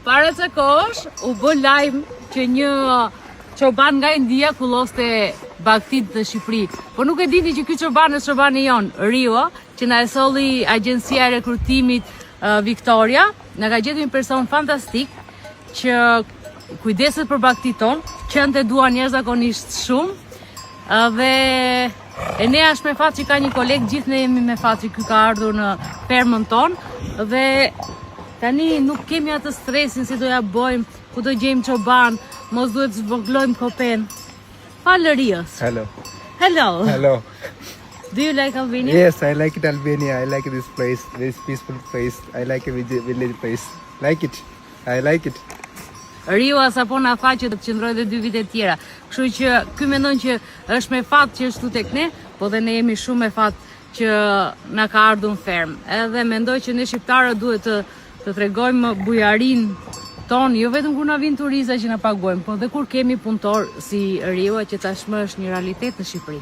Para ca kohësh u bë lajm që një çoban nga India kulloste baktit në Shqipëri. Po nuk e dini që ky çoban është çobani jon, Rio, që na e solli agjencia e rekrutimit Victoria, na ka gjetur një person fantastik që kujdeset për baktit ton, qënë të duan jashtëzakonisht shumë, dhe e ne është me fat që ka një koleg, gjithë ne jemi me fat që ky ka ardhur në fermën ton, dhe tani nuk kemi atë stresin si do ja bëjmë, ku do gjejmë çoban, mos duhet zvogëlojmë kopen. Falë Rios. Hello. Hello. Hello. Do you like Albania? Yes, I like it Albania. I like this place, this peaceful place. I like a village place. Like it. I like it. Rio sapo na tha që do të qëndrojë edhe 2 vite tjera. Kështu që ky mendon që është me fat që është këtu tek ne, po dhe ne jemi shumë me fat që na ka ardhur në ferm. Edhe mendoj që ne shqiptarët duhet të tregojmë bujarin ton, jo vetëm kur na vin turistë që na pagojmë, po dhe kur kemi punëtor si Rio që tashmë është një realitet në Shqipëri.